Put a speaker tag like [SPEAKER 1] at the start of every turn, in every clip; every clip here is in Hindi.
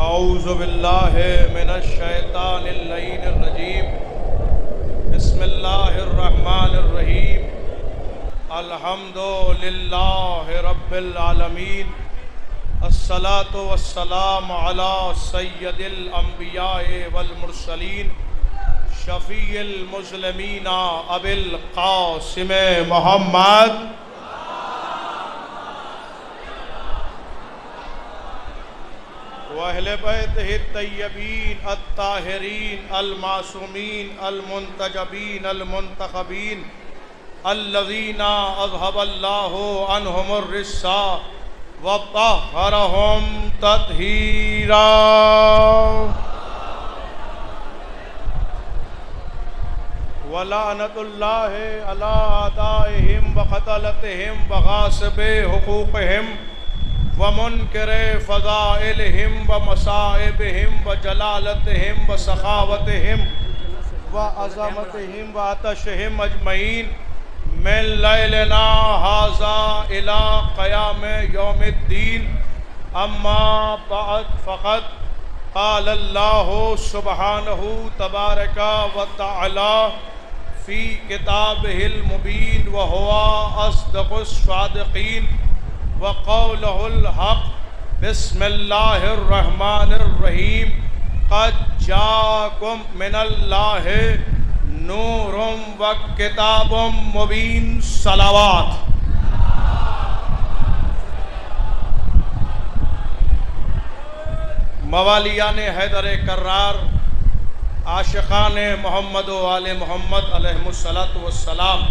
[SPEAKER 1] औज़ु बिल्लाहि मिनश शैतानिर रजीम। बिस्मिल्लाहिर रहमानिर रहीम। अल्हम्दुलिल्लाहि रब्बिल आलमीन। अस्सलातु वस्सलामु अला सय्यदिल अंबियाए वल मुरसलीन शफ़ीइल मुस्लिमीना अबिल क़ासिम मोहम्मद वअहले बैतिहि तय्यबीन अत्ताहिरीन अल-मासूमीन अल-मुंतजबीन अल-मुंतखबीन अल्लज़ीना अज़हबल्लाहु अन्हुमुर रिस्सा व तह्हरहुम तत्हीरा। वलानतुल्लाहि अला आदाइहिम व क़तलतिहिम व गासिबि हुकूक़िहिम व मुनकिरे फ़ज़ाइलिहिम व मसाइबिहिम व जलालतिहिम व सखावतिहिम व अज़मतिहिम व अतशिहिम अजमईन मिन लैलिना हाज़ा इला क़याम यौमिद्दीन। अम्मा बअद फ़क़द क़ाल अल्लाहु सुब्हानहु तबारका व तआला फ़ी किताबिहिल मुबीन व हुवा अस्दक़ुस सादिक़ीन व क़ौलुहुल हक़। बिस्मिल्लाहिर रहमानिर रहीम। क़द जाअकुम मिनल्लाहि नूरुम व किताबुम मुबीन। सलावत। मवालियान हैदर कर्रार, आशिक़ान मोहम्मद व आले मोहम्मद अलैहिमुस्सलातु वस्सलाम,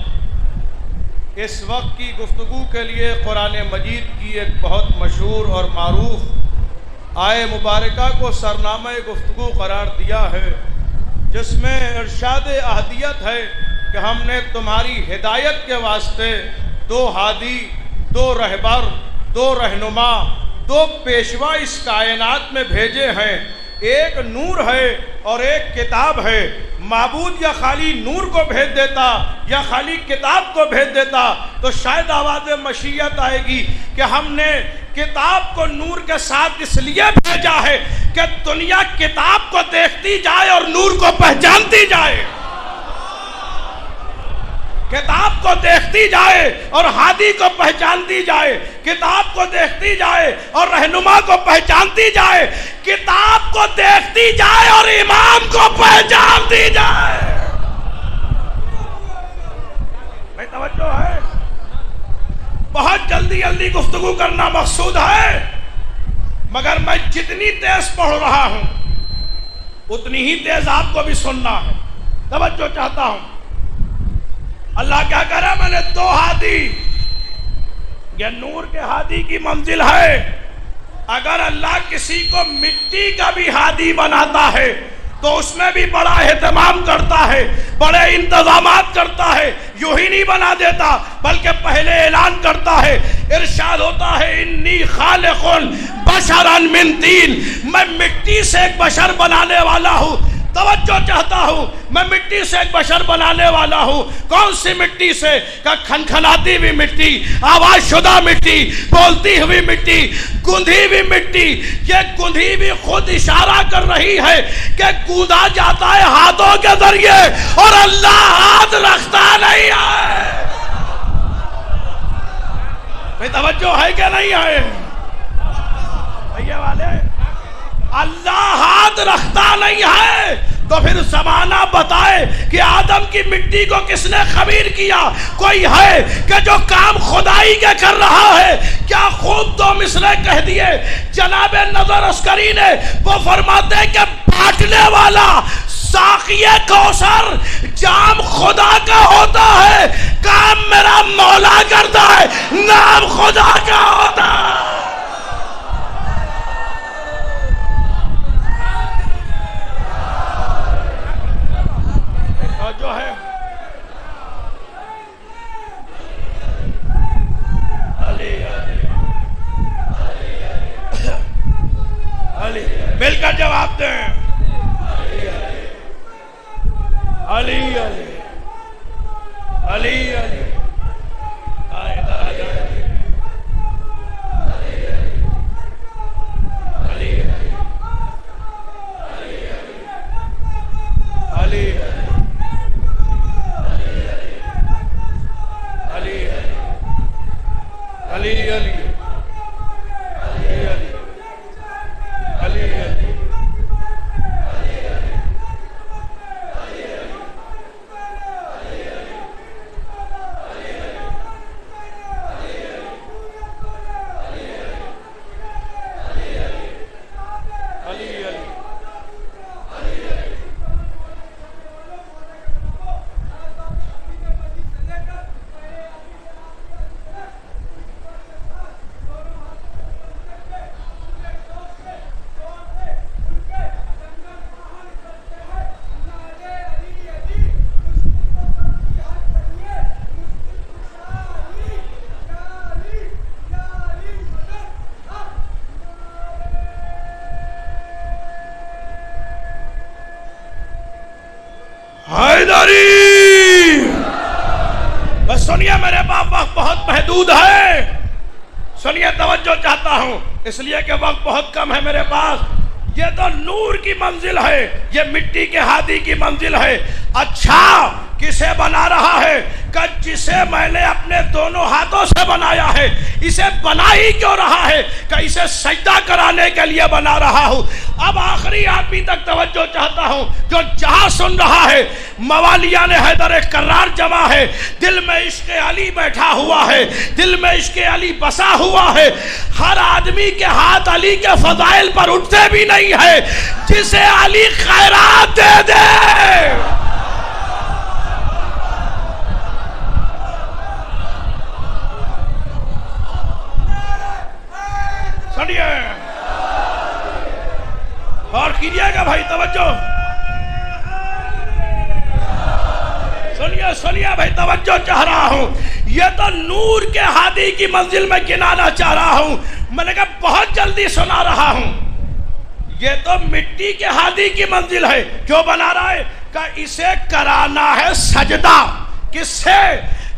[SPEAKER 1] इस वक्त की गुफ्तगू के लिए कुरान मजीद की एक बहुत मशहूर और मारूफ आय मुबारका को सरनामा गुफ्तगू करार दिया है, जिसमें इरशाद अहदियत है कि हमने तुम्हारी हिदायत के वास्ते दो हादी, दो रहबर, दो रहनुमा, दो पेशवा इस कायनात में भेजे हैं। एक नूर है और एक किताब है। माबूद या खाली नूर को भेज देता या खाली किताब को भेज देता तो शायद आवाज़ मशीयत आएगी कि हमने किताब को नूर के साथ इसलिए भेजा है कि दुनिया किताब को देखती जाए और नूर को पहचानती जाए। किताब को देखती जाए और हादी को पहचानती जाए, किताब को देखती जाए और रहनुमा को पहचानती जाए, किताब को देखती जाए और इमाम को पहचानती जाए। भाई तवज्जो है, बहुत जल्दी जल्दी गुफ्तगू करना मकसूद है, मगर मैं जितनी तेज पढ़ रहा हूं उतनी ही तेज आपको भी सुनना है। तवज्जो चाहता हूं। अल्लाह क्या करे, मैंने दो हादी, ये नूर के हादी की मंजिल है। अगर अल्लाह किसी को मिट्टी का भी हादी बनाता है तो उसमें भी बड़ा एहतमाम करता है, बड़े इंतजामात करता है। यूं ही नहीं बना देता बल्कि पहले ऐलान करता है। इरशाद होता है, इन्नी खालिकुन बशरन मिन तीन, मैं मिट्टी से एक बशर बनाने वाला हूँ। तवज्जो चाहता हूं, मैं मिट्टी से एक बशर बनाने वाला हूं। कौन सी मिट्टी से? का खनखनाती हुई मिट्टी, आवाज शुदा मिट्टी, बोलती हुई मिट्टी, गूंधी हुई मिट्टी। ये गूंधी भी खुद इशारा कर रही है कि कूदा जाता है हाथों के जरिए और अल्लाह हाथ रखता नहीं है। भाई तवज्जो है क्या नहीं है भैया वाले? अल्लाह हाथ रखता नहीं है तो फिर ज़माना बताए कि आदम की मिट्टी को किसने खमीर किया? कोई है कि जो काम खुदाई के कर रहा है? क्या खूब दो मिसरे कह दिए जनाबे नजर अस्करी ने। वो फरमाते कि बांटने वाला साक़िए कौसर जाम खुदा का होता है, काम मेरा मौला करता है, नाम खुदा का होता है। जो है अली अली मिलकर जवाब दें। अली अली अली अली हैदरी। बस सुनिए, मेरे पास वक्त बहुत महदूद है, सुनिए, तवज्जो चाहता हूं, इसलिए कि वक्त बहुत कम है मेरे पास। ये तो नूर की मंजिल है, ये मिट्टी के हादी की मंजिल है। अच्छा किसे बना रहा है? कि जिसे मैंने अपने दोनों हाथों से बनाया है। इसे बना ही क्यों रहा है? कि इसे सजदा कराने के लिए बना रहा हूं। अब आखिरी आदमी तक तवज्जो चाहता हूं, जो जहां सुन रहा है, मवालिया ने हैदर करार जमा है, दिल में इश्क अली बैठा हुआ है, दिल में इश्क अली बसा हुआ है। हर आदमी के हाथ अली के फजाइल पर उठते भी नहीं है, जिसे अली खैरात दे दे। सुनिए और कीजिएगा भाई, तवज्जो सुनिए, सुनिए भाई, तवज्जो चाह रहा हूं। ये तो नूर के हादी की मंजिल में गिनाना चाह रहा हूं। मैंने कहा बहुत जल्दी सुना रहा हूं। ये तो मिट्टी के हादी की मंजिल है। क्यों बना रहा है? का इसे कराना है सजदा। किससे?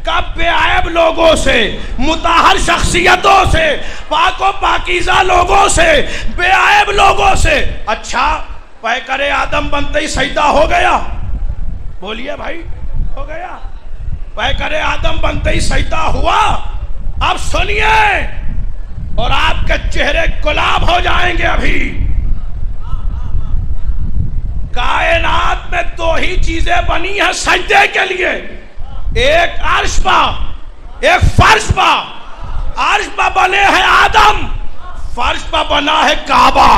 [SPEAKER 1] का बेआब लोगों से, मुताहर शख्सियतों से, पाको पाकीज़ा लोगों से, बेआब लोगों से। अच्छा पैकरे आदम बनते ही सजदा हो गया? बोलिए भाई, हो गया? पैकरे आदम बनते ही सजदा हुआ? अब सुनिए, और आपके चेहरे गुलाब हो जाएंगे। अभी कायनात में दो ही चीजें बनी है सजदे के लिए, एक अर्श पा, एक फर्श पा। अर्श पा बने हैं आदम, फर्श पा बना है काबा।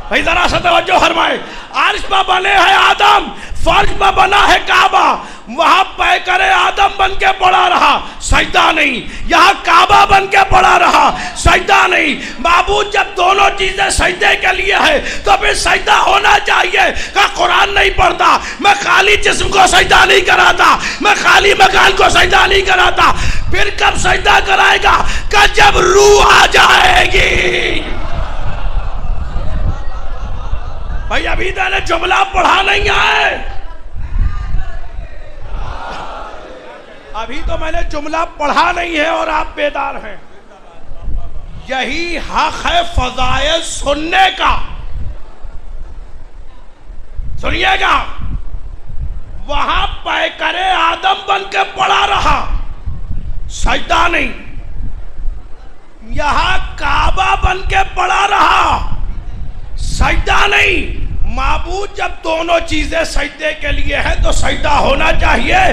[SPEAKER 1] भाई जरा सा तवज्जो फरमाए। अर्श पा बने हैं आदम, फर्श पा बना है काबा। वहां पैकरे आदम बन के पड़ा रहा, सजदा नहीं। यहां काबा बन के पड़ा रहा, सजदा नहीं। माबूद जब दोनों चीजें सजदे के लिए है तो फिर सजदा होना चाहिए। का कुरान नहीं पढ़ता, मैं खाली जिस्म को सजदा नहीं कराता, मैं खाली मकान को सजदा नहीं कराता। फिर कब सजदा कराएगा? का जब रूह आ जाएगी। भाई अभी मैंने जुमला पढ़ा नहीं है, अभी तो मैंने जुमला पढ़ा नहीं है और आप बेदार हैं। यही हक है फजाइल सुनने का। सुनिएगा, वहां पैकरे आदम बन के पड़ा रहा, सजदा नहीं। यहां काबा बन के पड़ा रहा, सजदा नहीं। माबूद जब दोनों चीजें सजदे के लिए है तो सजदा होना चाहिए।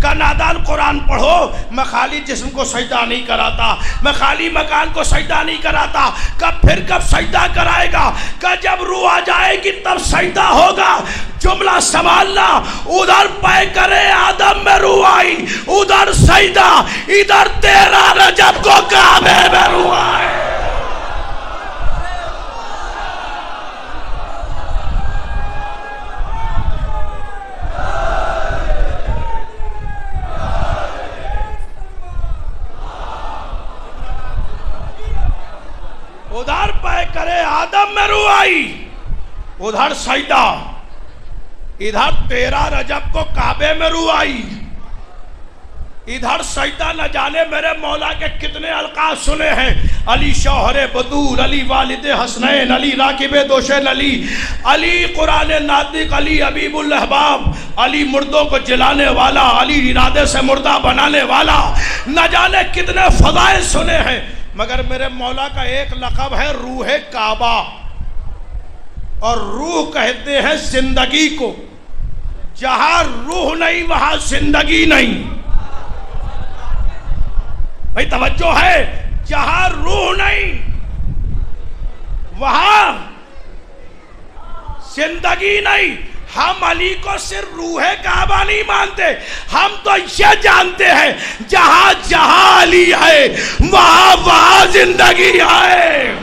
[SPEAKER 1] का नादान कुरान पढ़ो, मैं खाली जिस्म को सजदा नहीं कराता, मैं खाली मकान को सजदा नहीं कराता। कब फिर कब सजदा कराएगा? का जब रूह आ जाएगी तब सजदा होगा। जुमला संभालना, उधर पैकरे आदम में रूह आई, उधर सजदा, इधर 13 रजब को काबे में रूह आई। उधर पैकरे आदम में रूह आई, उधर सजदा, इधर 13 रजब को काबे में रूह आई, इधर सजदा। न जाने मेरे मौला के कितने अलकाब सुने हैं। अली शौहरे बतूल, अली वालिदे हसनैन, अली राकिबे दोशेन अली, अली कुरान नातिक, अली अबीबुल अहबाब, अली मुर्दों को जलाने वाला, अली इरादे से मुर्दा बनाने वाला। न जाने कितने फजाइल सुने हैं, मगर मेरे मौला का एक लक़ब है रूह काबा। और रूह कहते हैं जिंदगी को। जहां रूह नहीं वहां जिंदगी नहीं। भाई तवज्जो है, जहां रूह नहीं वहां जिंदगी नहीं। हम अली को सिर्फ रूह काबा नहीं मानते, हम तो ये जानते हैं जहां जहां अली है वहां वहां जिंदगी है।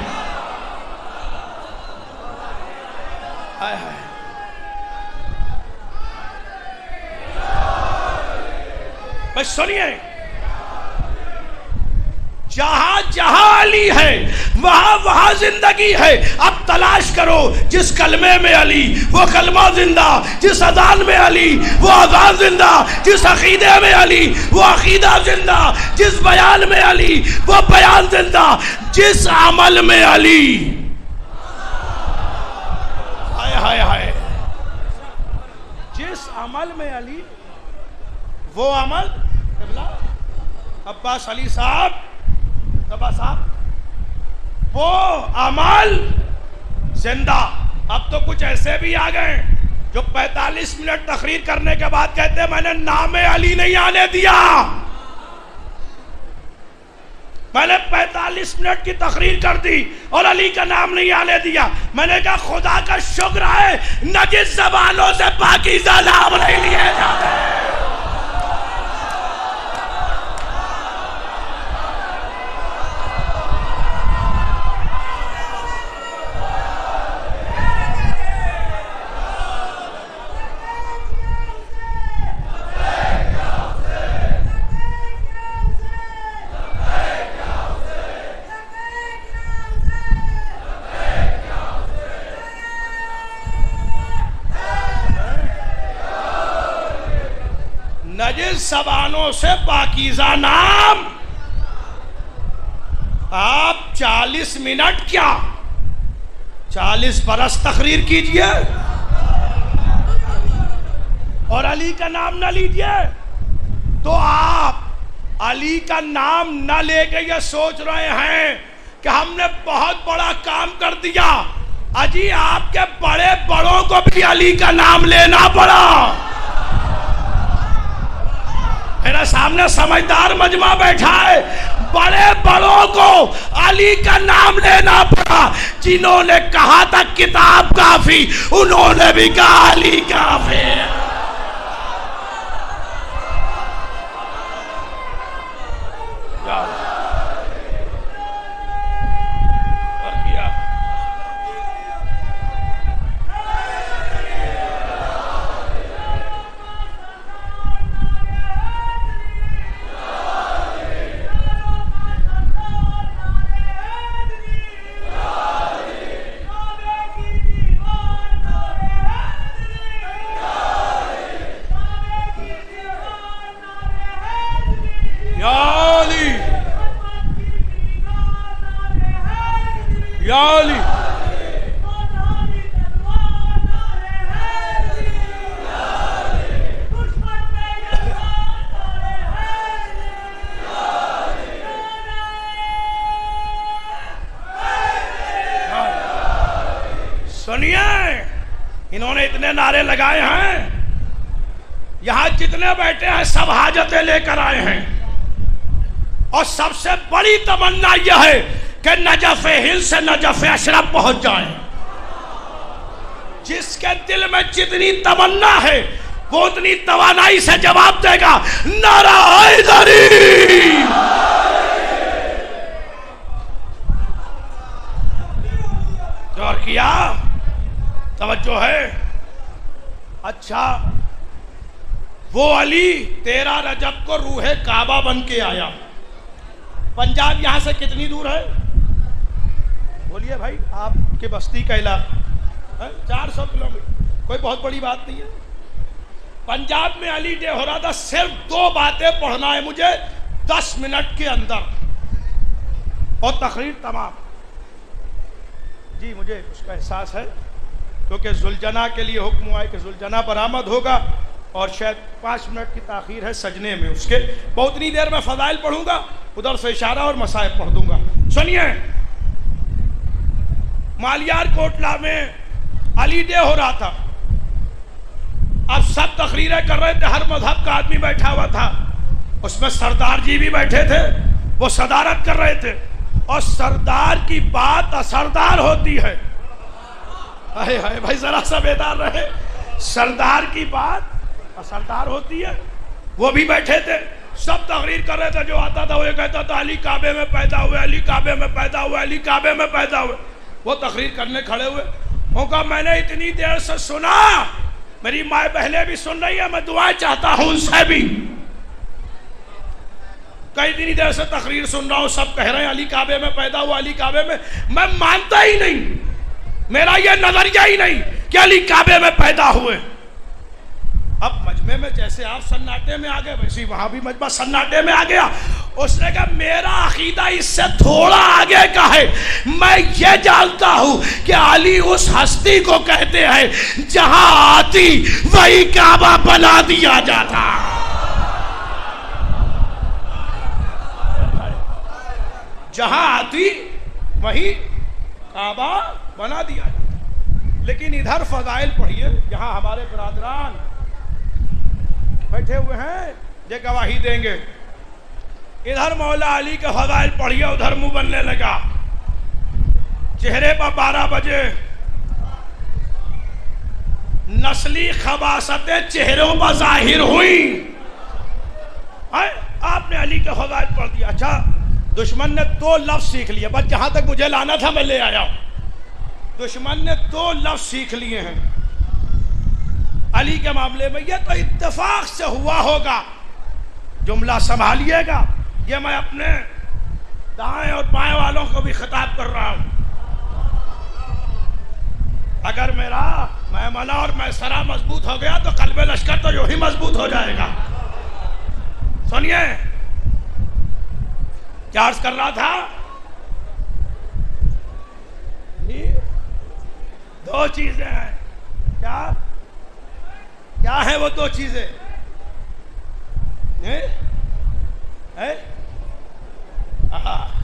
[SPEAKER 1] बस सुनिए, जहां जहां अली है वहां वहां जिंदगी है। अब तलाश करो जिस कलमे में अली वो कलमा जिंदा, जिस अजान में अली वो अजान जिंदा, जिस अकीदे में अली वो अकीदा जिंदा, जिस बयान में अली वो बयान जिंदा, जिस अमल में अली। हाय हाय हाय, जिस अमल में अली वो अमल। अब्बास अली साहब, अब्बास साहब, वो अमल जिंदा। अब तो कुछ ऐसे भी आ गए जो 45 मिनट तकरीर करने के बाद कहते हैं मैंने नामे अली नहीं आने दिया। मैंने 45 मिनट की तकरीर कर दी और अली का नाम नहीं आने दिया। मैंने कहा खुदा का शुक्र है नजिस ज़बानों से पाकीज़ा नाम नहीं लिए जाते। नजिस ज़बानों से पाकीज़ा नाम। आप 40 मिनट क्या 40 बरस तकरीर कीजिए और अली का नाम न लीजिए। तो आप अली का नाम न लेके ये सोच रहे हैं कि हमने बहुत बड़ा काम कर दिया। अजी आपके बड़े बड़ों को भी अली का नाम लेना पड़ा। मेरे सामने समझदार मजमा बैठा है, बड़े बड़ों को अली का नाम लेना पड़ा। जिन्होंने कहा था किताब काफी, उन्होंने भी कहा अली काफी। सुनिए, इन्होंने इतने नारे लगाए हैं, यहां जितने बैठे हैं सब हाजतें लेकर आए हैं और सबसे बड़ी तमन्ना यह है कि नजफ हिंद से नजफ अशरफ पहुंच जाए। जिसके दिल में जितनी तमन्ना है वो उतनी तवानाई से जवाब देगा नारा हैदरी। और किया तवज्जो है। अच्छा, वो अली 13 रजब को रूहे काबा बन के आया। पंजाब यहां से कितनी दूर है? बोलिए भाई, आपके बस्ती का इलाका 400 किलोमीटर, कोई बहुत बड़ी बात नहीं है। पंजाब में अली डे हो रहा था। सिर्फ 2 बातें पढ़ना है मुझे 10 मिनट के अंदर और तकरीर तमाम। जी मुझे उसका एहसास है क्योंकि जुलजना के लिए हुक्म हुआ है कि जुलजना बरामद होगा और शायद 5 मिनट की ताखीर है सजने में उसके। बहुत ही देर में फजाइल पढ़ूंगा, उधर से इशारा और मसाइब पढ़ दूंगा। सुनिए, मालियार कोटला में अली डे हो रहा था। अब सब तकरीरें कर रहे थे, हर मजहब का आदमी बैठा हुआ था। उसमें सरदार जी भी बैठे थे, वो सदारत कर रहे थे। और सरदार की बात असरदार होती है। हाय हाय भाई, जरा सा बेदार रहे। सरदार की बात असरदार होती है। वो भी बैठे थे, सब तकरीर कर रहे थे। जो आता था वो ये कहता था अली काबे में पैदा हुए, अली काबे में पैदा हुए, अली काबे में पैदा हुए। वो तकरीर करने खड़े हुए। उनका मैंने इतनी देर से सुना, मेरी माए बहनें भी सुन रही है, मैं दुआएं चाहता हूं उनसे भी। कई दिन देर से तकरीर सुन रहा हूं, सब कह रहे हैं अली काबे में पैदा हुआ, अली काबे में। मैं मानता ही नहीं, मेरा यह नजरिया ही नहीं कि अली काबे में पैदा हुए। अब मजमे में जैसे आप सन्नाटे में आ गए, वैसे वहां भी मजमा सन्नाटे में आ गया। उसने कहा मेरा अकीदा इससे थोड़ा आगे का है। मैं ये जानता हूं कि अली उस हस्ती को कहते हैं जहां आती वही काबा बना दिया जाता। जहां आती वही काबा बना दिया जाता। लेकिन इधर फजाइल पढ़िए, यहां हमारे बिरादरान बैठे हुए हैं, ये गवाही देंगे। इधर मौला अली के फजाइल पढ़िए, उधर मुंह बनने लगा। चेहरे पर 12 बजे नस्ली खबासतें चेहरों पर जाहिर हुई। आपने अली के फजाइल पढ़ दिया। अच्छा, दुश्मन ने 2 लफ्ज सीख लिए, बस जहां तक मुझे लाना था मैं ले आया हूं। दुश्मन ने 2 लफ्ज सीख लिए हैं अली के मामले में। यह तो इत्तेफाक से हुआ होगा। जुमला संभालिएगा, ये मैं अपने दाएं और बाएं वालों को भी खिताब कर रहा हूं। अगर मेरा मैमना और मैसरा मजबूत हो गया तो कल्बे लश्कर तो यूं ही मजबूत हो जाएगा। सुनिए, क्या अर्ज कर रहा था? 2 चीजें हैं। क्या है वो 2 चीजें?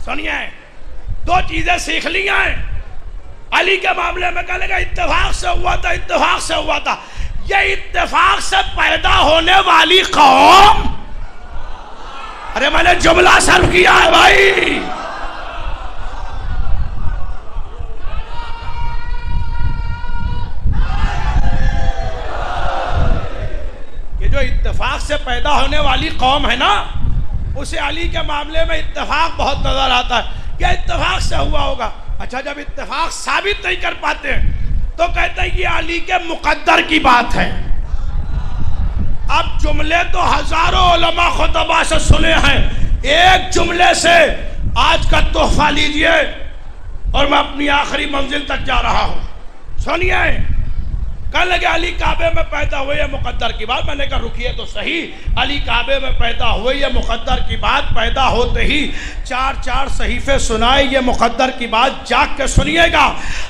[SPEAKER 1] सुनिए, 2 चीजें सीख ली हैं अली के मामले में। कहने का इत्तेफाक से हुआ था, इत्तेफाक से हुआ था। ये इत्तेफाक से पैदा होने वाली कौम, अरे मैंने जुमला सर्व किया है भाई। जो इत्तेफाक से पैदा होने वाली कौम है ना, उसे अली के मामले में इत्तेफाक बहुत नजर आता है। क्या इत्तेफाक से हुआ होगा? अच्छा, जब इत्तेफाक साबित नहीं कर पाते तो कहते हैं ये अली के मुकद्दर की बात है। अब जुमले तो हजारों उलमा खुतबा से सुने हैं, एक जुमले से आज का तोहफा लीजिए और मैं अपनी आखिरी मंजिल तक जा रहा हूं। सुनिए, कल लगे अली काबे में पैदा हुए ये मुकद्दर की बात। मैंने कहा रुकिए तो सही, अली काबे में पैदा हुए ये मुकद्दर की बात। पैदा होते ही 4 सहीफे सुनाए, ये मुकद्दर की बात। जाग के सुनिएगा,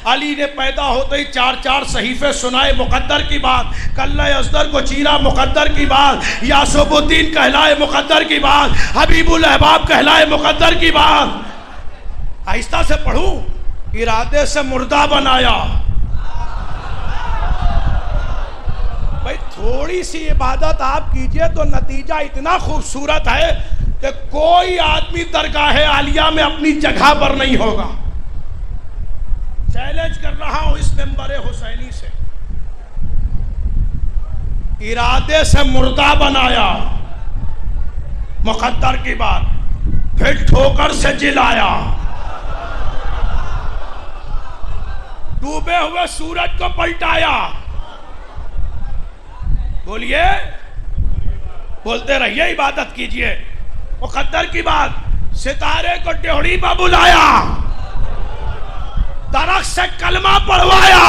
[SPEAKER 1] अली ने पैदा होते ही 4 सहीफे सुनाए, मुकद्दर की बात। कल्ला अजदर को चीरा, मुकद्दर की बात। यासूबुद्दीन कहलाए, मुकद्दर की बात। हबीबुल अहबाब कहलाए, मुकद्दर की बात। आहिस्ता से पढ़ूं। इरादे से मुर्दा बनाया। भाई थोड़ी सी इबादत आप कीजिए तो नतीजा इतना खूबसूरत है कि कोई आदमी दरगाह आलिया में अपनी जगह पर नहीं होगा। चैलेंज कर रहा हूं इस मेंबर हुसैनी से। इरादे से मुर्दा बनाया, मुकद्दर की बात। फिर ठोकर से जिलाया, डूबे हुए सूरज को पलटाया। बोलिए, बोलते रहिए, इबादत कीजिए। मुकद्दर की बात। सितारे को ड्योढ़ी पर बुलाया, दरख्त से कलमा पढ़वाया।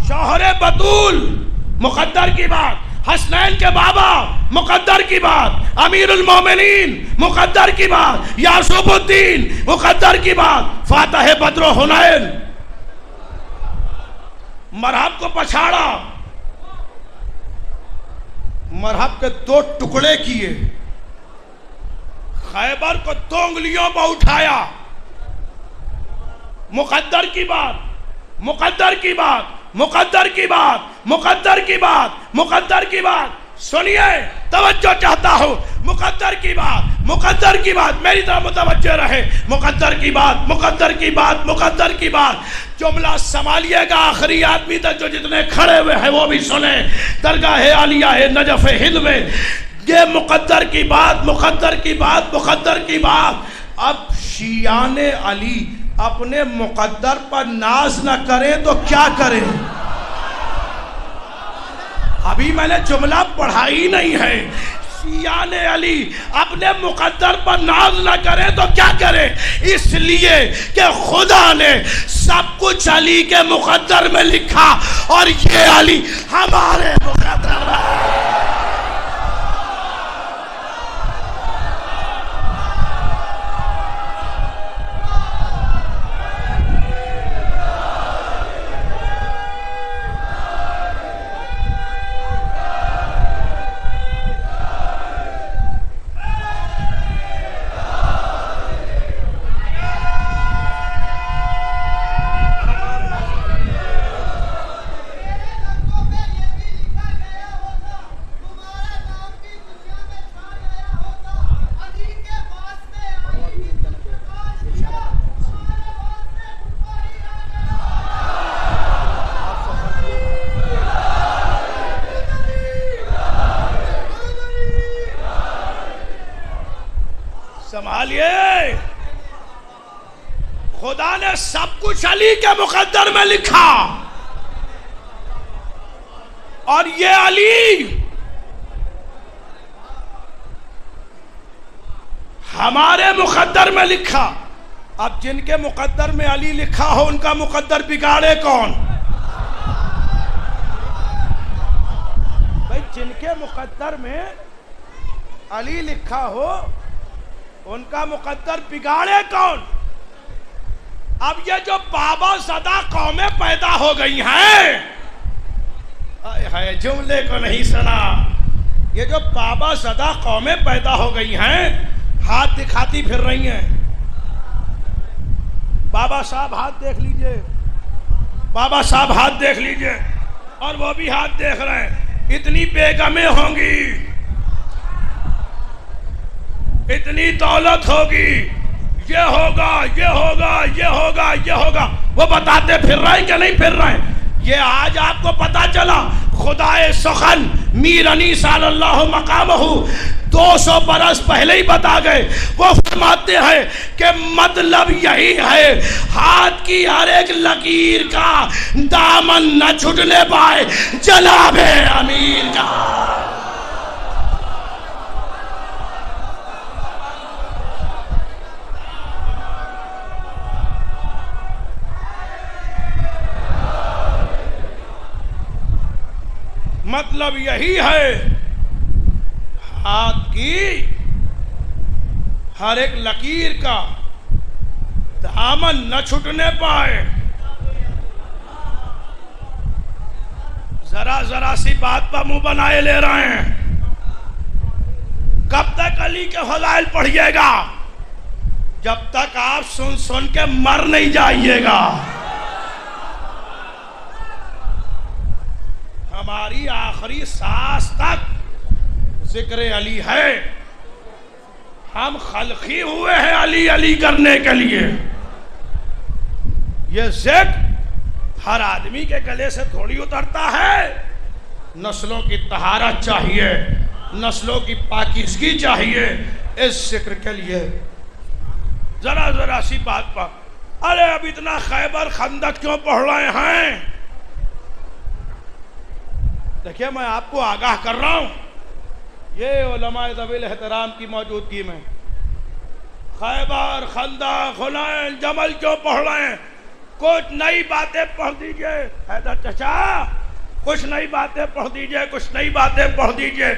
[SPEAKER 1] शौहरे बतूल, मुकद्दर की बात। हसनैन के बाबा, मुकद्दर की बात। अमीरुल मोमिनीन, मुकद्दर की बात। यासूबुद्दीन, मुकद्दर की बात। फातह बद्र हुनैन, मरहब को पछाड़ा, मरहब के 2 टुकड़े किए, खैबर को 2 उंगलियों पर उठाया। मुकद्दर की बात, मुकद्दर की बात, मुकद्दर की बात, मुकद्दर की बात, मुकद्दर की बात। सुनिए, तवज्जो चाहता हूं। मुकद्दर की बात, मुकद्दर की बात, मेरी तरफ मुतवज्जो रहे। मुकद्दर की बात, मुकद्दर की बात, मुकद्दर की बात। जुमला संभालिएगा आखिरी आदमी तक, जो जितने खड़े हुए हैं वो भी सुने। दरगाह आलिया है नजफ हिंद में ये मुकद्दर की बात, मुकद्दर की बात, मुकद्दर की बात। अब शियाने अली अपने मुकद्दर पर नाज न करें तो क्या करें? अभी मैंने जुमला पढ़ा ही नहीं है। यान अली अपने मुकद्दर पर नाज न करे तो क्या करे, इसलिए कि खुदा ने सब कुछ अली के मुकद्दर में लिखा और ये अली हमारे मुकद्दर में। संभालिए, खुदा ने सब कुछ अली के मुकद्दर में लिखा और ये अली हमारे मुकद्दर में लिखा। अब जिनके मुकद्दर में अली लिखा हो उनका मुकद्दर बिगाड़े कौन? भाई जिनके मुकद्दर में अली लिखा हो उनका मुकद्दर बिगाड़े कौन? अब ये जो बाबा सदा कौमें पैदा हो गई हैं, है जुमले को नहीं सुना, ये जो बाबा सदा कौमें पैदा हो गई हैं हाथ दिखाती फिर रही हैं। बाबा साहब हाथ देख लीजिए, बाबा साहब हाथ देख लीजिए, और वो भी हाथ देख रहे हैं। इतनी बेगमें होंगी, इतनी दौलत होगी, ये होगा ये होगा ये होगा ये होगा, वो बताते फिर रहे हैं कि नहीं फिर रहे हैं? ये आज आपको पता चला, खुदाए सुखन मीर अनी सल्लल्लाहु मकामहू 200 बरस पहले ही बता गए। वो फरमाते हैं कि मतलब यही है हाथ की हर एक लकीर का दामन न छूटने पाए जनाबे अमीर का। मतलब यही है हाथ की हर एक लकीर का दामन न छूटने पाए। जरा जरा सी बात पर मुंह बनाए ले रहे हैं। कब तक अली के फज़ाइल पढ़िएगा? जब तक आप सुन सुन के मर नहीं जाइएगा। हमारी आखिरी सांस तक जिक्र अली है। हम खल्की हुए हैं अली अली करने के लिए। ये जिक्र हर आदमी के गले से थोड़ी उतरता है। नस्लों की तहारत चाहिए, नस्लों की पाकीज़गी चाहिए। इस जिक्र के लिए जरा जरा सी बात पर, अरे अब इतना खैबर खंदक क्यों पढ़ रहे हैं? देखिए मैं आपको आगाह कर रहा हूं, ये उलमाए ज़वील एहतराम की मौजूदगी में खैबर खंदक हुनैन जमल क्यों पढ़ रहे हैं? कुछ नई बातें पढ़ दीजिए हैदर चाचा, कुछ नई बातें पढ़ दीजिए, कुछ नई बातें पढ़ दीजिए।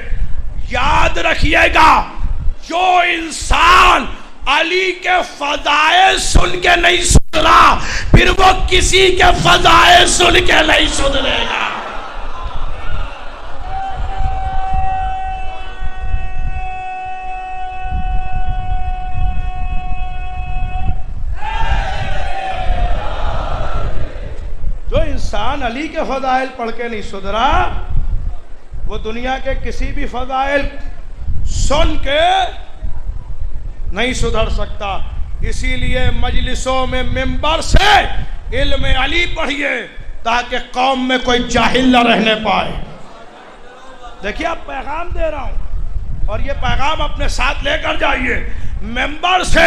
[SPEAKER 1] याद रखिएगा, जो इंसान अली के फज़ाइल सुन के नहीं सुधरा, फिर वो किसी के फज़ाइल सुन के नहीं सुधरेगा। जो इंसान अली के फज़ाइल पढ़ के नहीं सुधरा, वो दुनिया के किसी भी फज़ाइल सुन के नहीं सुधर सकता। इसीलिए मजलिसों में मिंबर से इल्म अली पढ़िए ताकि कौम में कोई जाहिल न रहने पाए। देखिए अब पैगाम दे रहा हूं और ये पैगाम अपने साथ लेकर जाइए। मिंबर से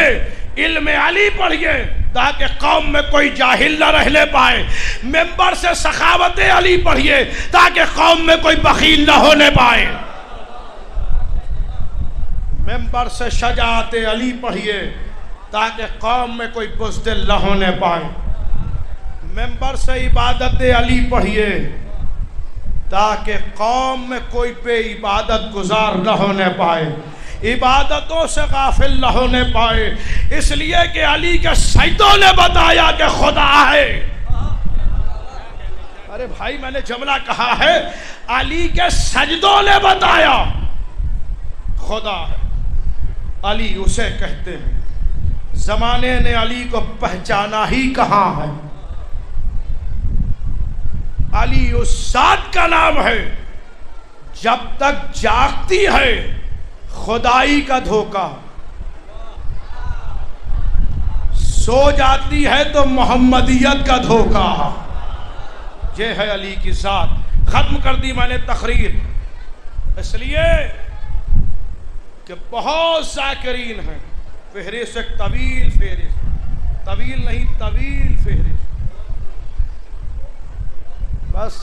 [SPEAKER 1] इल्म अली पढ़िए ताकि कौम में कोई जाहिल न रहने पाए। मिंबर से सखावत अली पढ़िए ताकि कौम में कोई बखील न होने पाए। मेंबर से शजाते अली पढ़िए ताकि कौम में कोई बुज़दिल न होने पाए। मेंबर से इबादत अली पढ़िए ताकि कौम में कोई पे इबादत गुजार न होने पाए, इबादतों से गाफिल न होने पाए। इसलिए कि अली के सैयदों ने बताया कि खुदा है। अरे भाई मैंने जुमला कहा है, अली के सजदों ने बताया खुदा है। अली उसे कहते हैं, जमाने ने अली को पहचाना ही कहां है। अली उस जात का नाम है जब तक जागती है खुदाई का धोखा, सो जाती है तो मोहम्मदियत का धोखा। ये है अली की जात। खत्म कर दी मैंने तकरीर, इसलिए कि बहुत जाकिरीन हैं। फहरिस्त एक तवील फहरिस्त, तवील नहीं तवील फहरिस्त। बस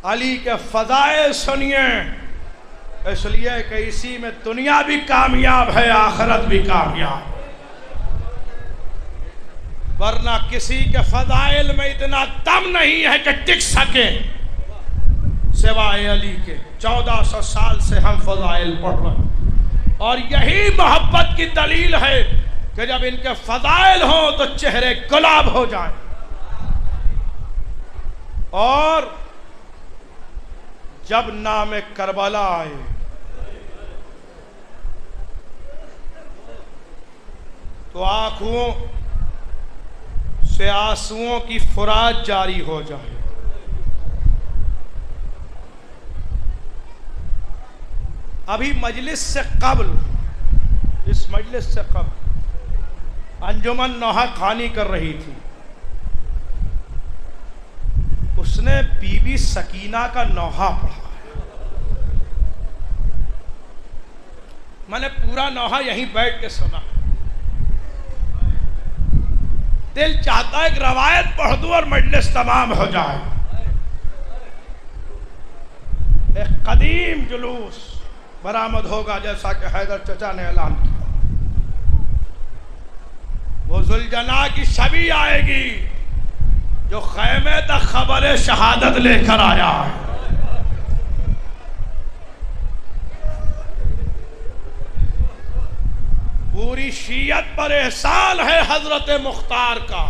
[SPEAKER 1] अली के फजाए सुनिए, इसलिए कि इसी में दुनिया भी कामयाब है, आखिरत भी कामयाब। वरना किसी के फजाइल में इतना दम नहीं है कि टिक सके सिवाय अली के। 1400 साल से हम फजाइल पढ़ रहे हैं, और यही मोहब्बत की दलील है कि जब इनके फजाइल हो तो चेहरे गुलाब हो जाएं। और जब नाम करबला आए तो आंखों से आंसुओं की फुरात जारी हो जाए। अभी मजलिस से कबल, इस मजलिस से कबल अंजुमन नौहा खानी कर रही थी। उसने बीबी सकीना का नौहा पढ़ा। मैंने पूरा नौहा यहीं बैठ के सुना। दिल चाहता है कि रवायत पढ़ दूं और मजलिस तमाम हो जाए। एक कदीम जुलूस बरामद होगा, जैसा कि हैदर चचा ने ऐलान किया। वो जुलजना की छवि आएगी जो खैमे तक खबर शहादत लेकर आया है। पूरी शीयत पर एहसान है हजरत मुख्तार का,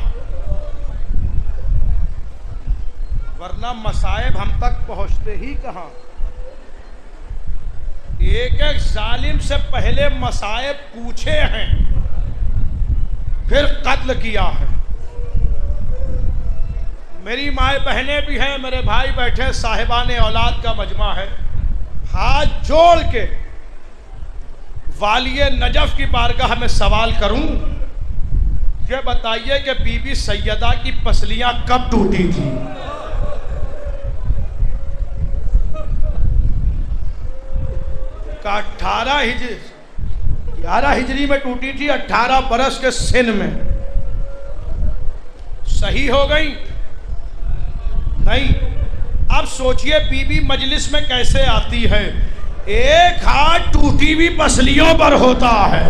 [SPEAKER 1] वरना मसाइब हम तक पहुंचते ही कहां। एक एक जालिम से पहले मसाइब पूछे हैं, फिर कत्ल किया है। मेरी माए बहनें भी हैं, मेरे भाई बैठे, साहिबाने औलाद का मजमा है। हाथ जोड़ के वालिए नजफ की बारगाह में सवाल करूं, ये बताइए कि बीबी सैयदा की पसलियां कब टूटी थी? का 11 हिजरी में टूटी थी, 18 बरस के सिन में। सही हो गई? नहीं। अब सोचिए बीबी मजलिस में कैसे आती है। एक हाथ टूटी हुई पसलियों पर होता है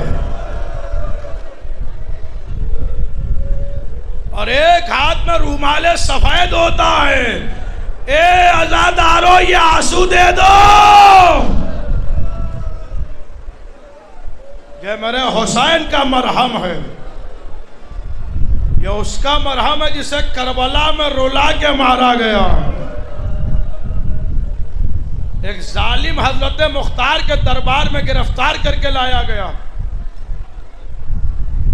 [SPEAKER 1] और एक हाथ में रूमाले सफेद होता है। ए आजादारो, ये आंसू दे दो, ये मेरे हुसैन का मरहम है, ये उसका मरहम है जिसे करबला में रुला के मारा गया। एक जालिम हजरत मुख्तार के दरबार में गिरफ्तार करके लाया गया।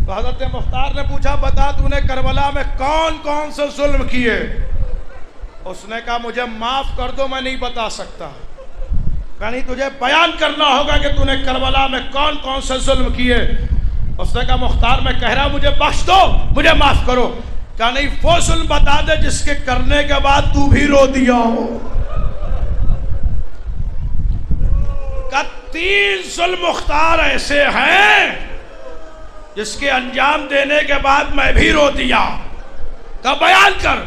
[SPEAKER 1] तो हजरत मुख्तार ने पूछा, बता तूने करबला में कौन कौन से जुल्म किए? उसने कहा, मुझे माफ कर दो, मैं नहीं बता सकता। कहीं तुझे बयान करना होगा कि तूने करबला में कौन कौन से जुल्म किए। उसने कहा, मुख्तार मैं कह रहा हूं, मुझे बख्श दो, मुझे माफ करो। कहा नहीं, वो जुल्म बता दे जिसके करने के बाद तू भी रो दिया हो। 3 जुल्म मुख्तार ऐसे हैं जिसके अंजाम देने के बाद मैं भी रो दिया। का बयान कर।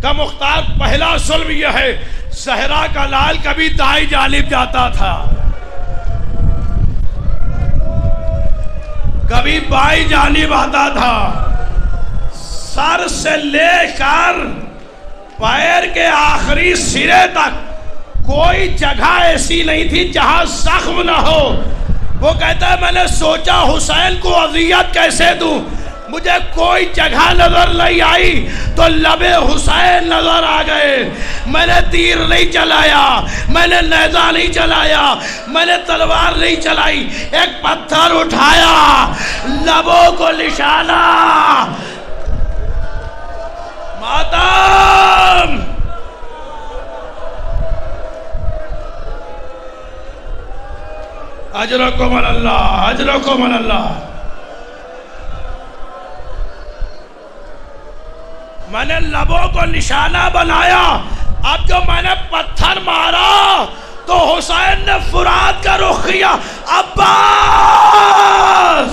[SPEAKER 1] का मुख्तार, पहला जुल्म यह है, सहरा का लाल कभी दाई जानिब जाता था। कभी बाई जानिब आता था, सर से लेकर पैर के आखिरी सिरे तक कोई जगह ऐसी नहीं थी जहां जख्म ना हो। वो कहता है मैंने सोचा हुसैन को अजियत कैसे दूं, मुझे कोई जगह नजर नहीं आई तो लबे हुसैन नजर आ गए। मैंने तीर नहीं चलाया, मैंने नेजा नहीं चलाया, मैंने तलवार नहीं चलाई, एक पत्थर उठाया, लबों को निशाना, मातम। अजरकुम अल्लाह, अजरकुम अल्लाह। मैंने लबों को निशाना बनाया। अब जो मैंने पत्थर मारा तो हुसैन ने फुरात का रुख किया। अब्बास,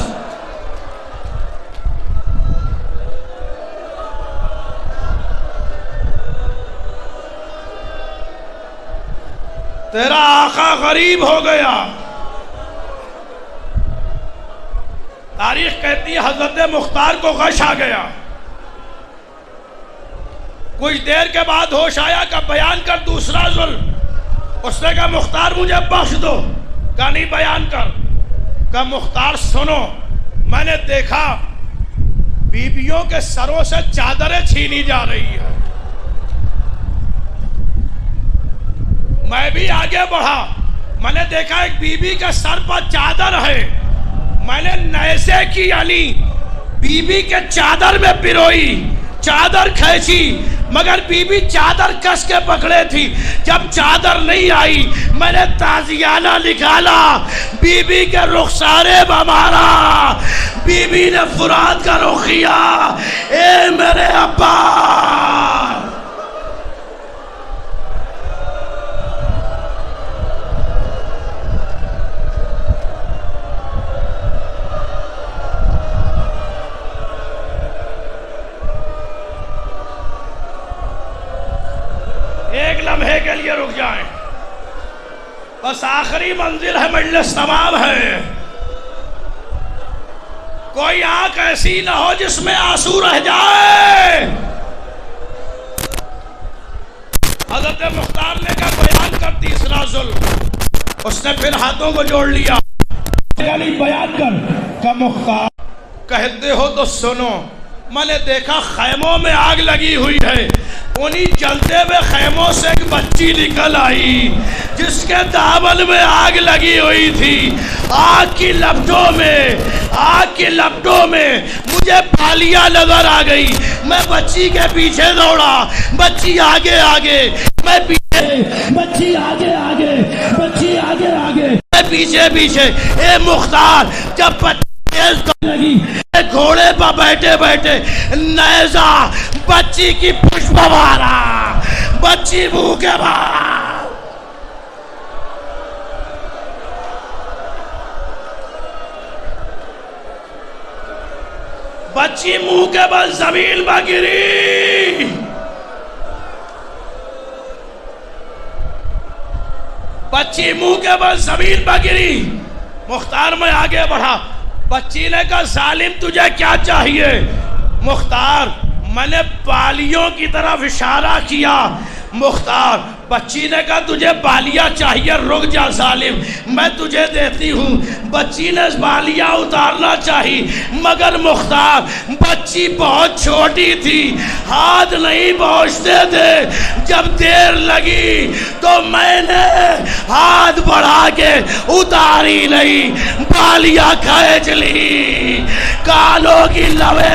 [SPEAKER 1] तेरा आका गरीब हो गया। तारीख कहती है हजरत मुख्तार को गश आ गया। कुछ देर के बाद होश आया का बयान कर दूसरा जुल्म। उसने कहा मुख्तार मुझे बख्श दो। कहा नहीं बयान कर। कहा मुख्तार सुनो, मैंने देखा बीबियों के सरों से चादरें छीनी जा रही है। मैं भी आगे बढ़ा, मैंने देखा एक बीबी के सर पर चादर है। मैंने नैसे की यानी बीबी के चादर में पिरोई, चादर खींची, मगर बीबी चादर कस के पकड़े थी। जब चादर नहीं आई मैंने ताजियाना निकाला, बीबी के रुखसारे बमारा, बीबी ने फुरात का रुख किया। ए मेरे अब्बा, एक लम्हे के लिए रुक जाएं, बस आखिरी मंजिल है, मजलिस तमाम है। कोई आंख ऐसी ना हो जिसमें आंसू रह जाए। हजरत मुख्तार ने कहा बयान कर तीसरा जुल्म। उसने फिर हाथों को जोड़ लिया, बयान कर। का मुख्तार कहते हो तो सुनो, मैंने देखा खैमों में आग लगी हुई है। उन्हीं जलते हुए खैमों से एक बच्ची निकल आई जिसके दामन में आग लगी हुई थी। आग की लपटों में, आग की लपटों में मुझे बालियां नजर आ गई। मैं बच्ची के पीछे दौड़ा, बच्ची आगे आगे, मैं पीछे, बच्ची आगे आगे, बच्ची आगे आगे, मैं पीछे पीछे। ए मुख्तार, जब लगी घोड़े पर बैठे बैठे नेजा बच्ची की पुष्प मारा, बच्ची मुंह के बाहर। बच्ची मुंह के बल जमीन पर गिरी। बच्ची मुंह के बल जमीन पर गिरी। मुख्तार में आगे बढ़ा। बच्ची ने कहा जालिम तुझे क्या चाहिए? मुख्तार, मैंने बालियों की तरफ इशारा किया। मुख्तार, बच्ची ने कहा तुझे बालियां चाहिए, रुक जा जालिम, मैं तुझे देती हूँ। बच्ची ने बालियां उतारना चाही, मगर मुख्तार बच्ची बहुत छोटी थी, हाथ नहीं पहुँचते थे। जब देर लगी तो मैंने हाथ बढ़ा के उतारी नहीं, बालियां खींच ली, कानों की लवे।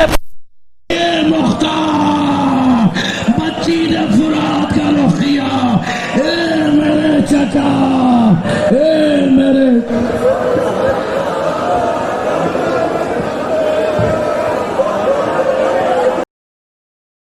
[SPEAKER 1] मुख्तार, बच्ची ने फुरात का रुख किया। ए मेरे चचा, ए मेरे